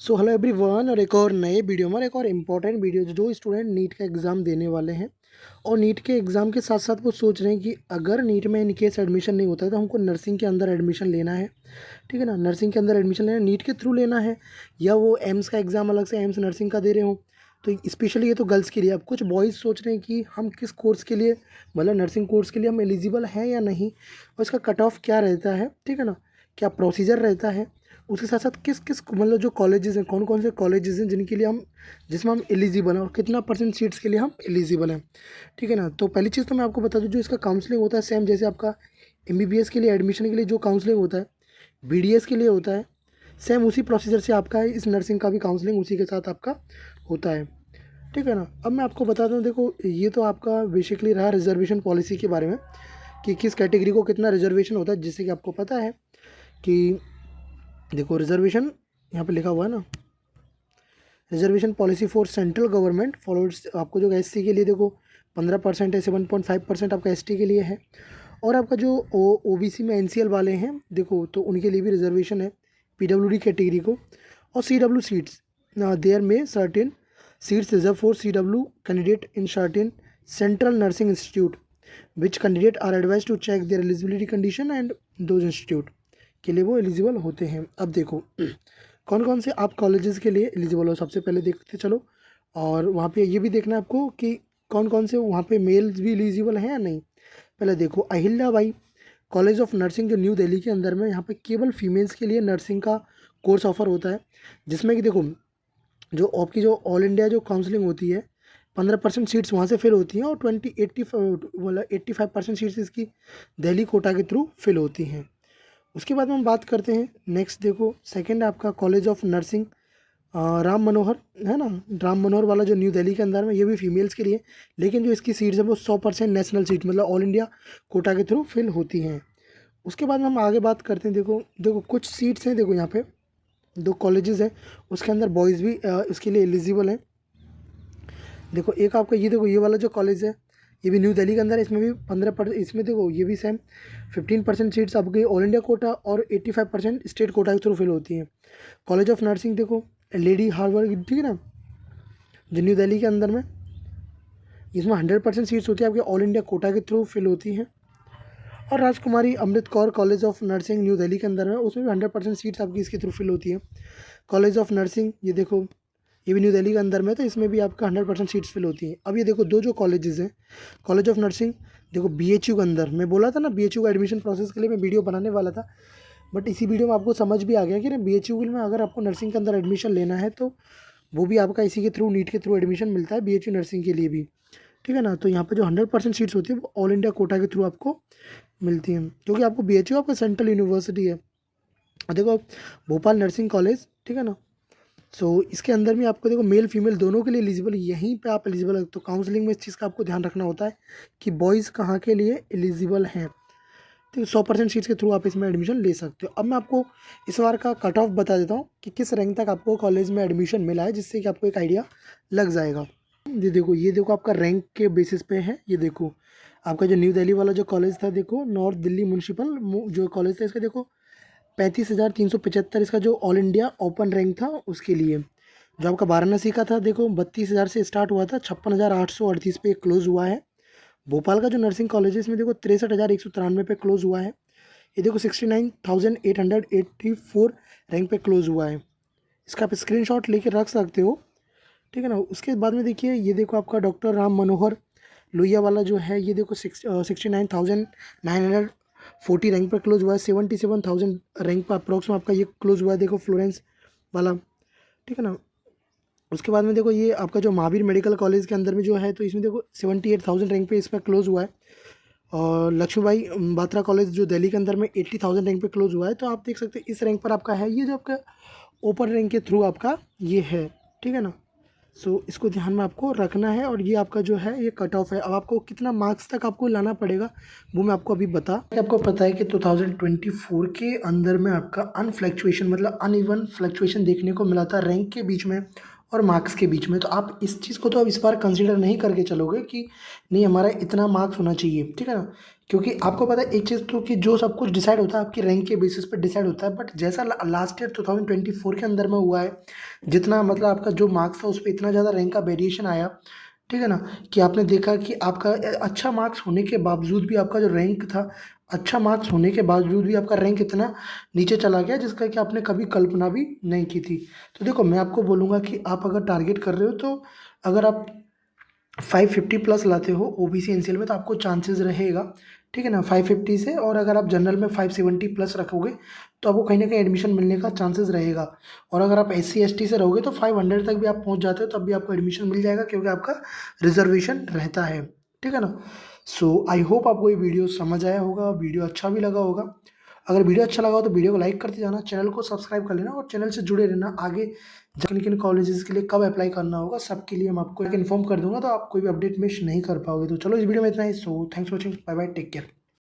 So hello everyone, और एक और नए वीडियो में एक और इम्पॉर्टेंट वीडियो जो स्टूडेंट नीट का एग्ज़ाम देने वाले हैं और नीट के एग्ज़ाम के साथ साथ वो सोच रहे हैं कि अगर नीट में इन केस एडमिशन नहीं होता है तो हमको नर्सिंग के अंदर एडमिशन लेना है। ठीक है ना, नर्सिंग के अंदर एडमिशन लेना नीट के थ्रू लेना है या वो एम्स का एग्ज़ाम अलग से एम्स नर्सिंग का दे रहे हो। तो स्पेशली ये तो गर्ल्स के लिए। अब कुछ बॉयज़ सोच रहे हैं कि हम किस कोर्स के लिए, मतलब नर्सिंग कोर्स के लिए हम एलिजिबल हैं या नहीं, और इसका कट ऑफ क्या रहता है, ठीक है ना, क्या प्रोसीजर रहता है। उसके साथ साथ किस किस मतलब जो कॉलेजेस हैं, कौन कौन से कॉलेजेस हैं जिनके लिए हम, जिसमें हम एलिजिबल हैं, और कितना परसेंट सीट्स के लिए हम एलिजिबल हैं। ठीक है ना। तो पहली चीज़ तो मैं आपको बता दूं, जो इसका काउंसलिंग होता है सेम जैसे आपका एमबीबीएस के लिए एडमिशन के लिए जो काउंसलिंग होता है, बीडीएस के लिए होता है, सेम उसी प्रोसीजर से आपका इस नर्सिंग का भी काउंसलिंग उसी के साथ आपका होता है। ठीक है ना। अब मैं आपको बताता हूँ, देखो ये तो आपका बेसिकली रहा रिजर्वेशन पॉलिसी के बारे में कि किस कैटेगरी को कितना रिजर्वेशन होता है, जिससे कि आपको पता है कि देखो रिजर्वेशन यहाँ पे लिखा हुआ है ना, reservation policy for central government followed. आपको जो एससी के लिए देखो 15% है, 7.5% आपका एसटी के लिए है, और आपका जो ओबीसी में एनसीएल वाले हैं देखो, तो उनके लिए भी रिजर्वेशन है पीडब्ल्यूडी कैटेगरी को। और सीडब्ल्यू सीट्स देयर में certain seats reserve for CW candidate in certain central nursing institute which candidate are advise to check their eligibility condition and those institute के लिए वो एलिजिबल होते हैं। अब देखो कौन कौन से आप कॉलेजेस के लिए एलिजिबल हो, सबसे पहले देखते चलो। और वहाँ पे ये भी देखना है आपको कि कौन कौन से वहाँ पे मेल्स भी एलिजिबल हैं या नहीं। पहले देखो अहिल्याबाई कॉलेज ऑफ नर्सिंग जो न्यू दिल्ली के अंदर में, यहाँ पे केवल फीमेल्स के लिए नर्सिंग का कोर्स ऑफर होता है, जिसमें कि देखो जो आपकी जो ऑल इंडिया जो काउंसलिंग होती है 15% सीट्स वहाँ से फिल होती हैं, और 85% सीट्स इसकी दिल्ली कोटा के थ्रू फिल होती हैं। उसके बाद में हम बात करते हैं नेक्स्ट, देखो सेकंड आपका college of nursing Ram Manohar है ना, राम मनोहर वाला जो न्यू दिल्ली के अंदर में, ये भी फीमेल्स के लिए, लेकिन जो इसकी सीट्स है वो 100% नेशनल सीट मतलब ऑल इंडिया कोटा के थ्रू फिल होती हैं। उसके बाद में हम आगे बात करते हैं, देखो देखो कुछ सीट्स हैं, देखो यहाँ पे दो कॉलेजेस हैं, उसके अंदर बॉयज़ भी इसके लिए एलिजिबल हैं। देखो एक आपका ये, देखो ये वाला जो कॉलेज है ये भी न्यू दिल्ली के अंदर है, इसमें भी 15%, इसमें देखो ये भी सेम 15% सीट्स आपकी ऑल इंडिया कोटा और 85% स्टेट कोटा के थ्रू फिल होती हैं। कॉलेज ऑफ नर्सिंग देखो लेडी हार्वर्ड, ठीक है ना, जो न्यू दिल्ली के अंदर में, इसमें 100% सीट्स होती है आपके ऑल इंडिया कोटा के थ्रू फिल होती हैं। और Rajkumari Amrit Kaur college of nursing New Delhi के अंदर में, उसमें भी 100% सीट्स आपकी इसके थ्रू फिल होती है। कॉलेज ऑफ नर्सिंग ये देखो, ये भी न्यू दिल्ली के अंदर में, तो इसमें भी आपका 100% सीट्स फिल होती हैं। अब ये देखो दो जो कॉलेजेस हैं, कॉलेज ऑफ नर्सिंग देखो बीएचयू के अंदर, मैं बोला था ना बीएचयू का एडमिशन प्रोसेस के लिए मैं वीडियो बनाने वाला था, बट इसी वीडियो में आपको समझ भी आ गया कि ना बीएचयू में अगर आपको नर्सिंग के अंदर एडमिशन लेना है तो वो भी आपका इसी के थ्रू, नीट के थ्रू एडमिशन मिलता है बीएचयू नर्सिंग के लिए भी। ठीक है ना। तो यहाँ पर जो 100% सीट्स होती है वो ऑल इंडिया कोटा के थ्रू आपको मिलती हैं, क्योंकि आपको बीएचयू आपका सेंट्रल यूनिवर्सिटी है। और देखो भोपाल नर्सिंग कॉलेज, ठीक है ना, इसके अंदर में आपको देखो मेल फीमेल दोनों के लिए एलिजिबल, यहीं पे आप एलिजिबल है। तो काउंसलिंग में इस चीज़ का आपको ध्यान रखना होता है कि बॉयज़ कहाँ के लिए एलिजिबल हैं। तो 100% सीट्स के थ्रू आप इसमें एडमिशन ले सकते हो। अब मैं आपको इस बार का कट ऑफ बता देता हूँ कि किस रैंक तक आपको कॉलेज में एडमिशन मिला है, जिससे कि आपको एक आइडिया लग जाएगा। ये देखो आपका रैंक के बेसिस पे है। ये देखो आपका जो न्यू दिल्ली वाला जो कॉलेज था, देखो नॉर्थ दिल्ली म्यूनसिपल जो कॉलेज था, इसका देखो 35,375 इसका जो ऑल इंडिया ओपन रैंक था उसके लिए। जो आपका वाराणसी का था देखो 32,000 से स्टार्ट हुआ था, 56,838 पे क्लोज हुआ है। भोपाल का जो नर्सिंग कॉलेज है इसमें देखो 63,193 पे क्लोज हुआ है। ये देखो 69,884 रैंक पे क्लोज हुआ है। इसका आप स्क्रीनशॉट लेके रख सकते हो। ठीक है ना। उसके बाद में देखिए ये देखो आपका डॉक्टर राम मनोहर लोहिया वाला जो है, ये देखो 69,940 रैंक पर क्लोज हुआ है। 77,000 रैंक पर अप्रॉक्स में आपका ये क्लोज हुआ है, देखो फ्लोरेंस वाला। ठीक है ना। उसके बाद में देखो ये आपका जो महावीर मेडिकल कॉलेज के अंदर में जो है, तो इसमें देखो 78,000 रैंक पे इस पर क्लोज हुआ है। और लक्ष्मीबाई बात्रा कॉलेज जो दिल्ली के अंदर में 80,000 रैंक पे क्लोज हुआ है। तो आप देख सकते हैं इस रैंक पर आपका है, ये जो आपका ओपन रैंक के थ्रू आपका ये है। ठीक है ना। इसको ध्यान में आपको रखना है। और ये आपका जो है ये कट ऑफ है। अब आपको कितना मार्क्स तक आपको लाना पड़ेगा वो मैं आपको अभी आपको पता है कि 2024 के अंदर में आपका अनफ्लैक्चुएशन मतलब अनइवन फ्लैक्चुएशन देखने को मिला था रैंक के बीच में और मार्क्स के बीच में। तो आप इस चीज़ को तो अब इस बार कंसिडर नहीं करके चलोगे कि नहीं हमारा इतना मार्क्स होना चाहिए, ठीक है ना। क्योंकि आपको पता है एक चीज़ तो कि जो सब कुछ डिसाइड होता है आपकी रैंक के बेसिस पे डिसाइड होता है, बट जैसा लास्ट ईयर 2024 के अंदर में हुआ है, जितना मतलब आपका जो मार्क्स था उस पर इतना ज़्यादा रैंक का वेरिएशन आया, ठीक है ना, कि आपने देखा कि आपका अच्छा मार्क्स होने के बावजूद भी आपका जो रैंक था, अच्छा मार्क्स होने के बावजूद भी आपका रैंक इतना नीचे चला गया जिसका कि आपने कभी कल्पना भी नहीं की थी। तो देखो मैं आपको बोलूँगा कि आप अगर टारगेट कर रहे हो तो अगर आप 550 प्लस लाते हो ओबीसी एनसीएल में तो आपको चांसेस रहेगा, ठीक है ना, 550 से। और अगर आप जनरल में 570 प्लस रखोगे तो आपको कहीं ना कहीं एडमिशन मिलने का चांसेस रहेगा। और अगर आप एससी एसटी से रहोगे तो 500 तक भी आप पहुंच जाते हो तब भी आपको एडमिशन मिल जाएगा क्योंकि आपका रिजर्वेशन रहता है, ठीक है ना। सो आई होप आपको ये वीडियो समझ आया होगा, वीडियो अच्छा भी लगा होगा। अगर वीडियो अच्छा लगा हो तो वीडियो को लाइक करते जाना, चैनल को सब्सक्राइब कर लेना और चैनल से जुड़े रहना। आगे किन किन कॉलेजेस के लिए कब अप्लाई करना होगा सबके लिए मैं आपको इन्फॉर्म कर दूंगा, तो आप कोई भी अपडेट मिस नहीं कर पाओगे। तो चलो इस वीडियो में इतना ही। So thanks for watching, bye bye, take care.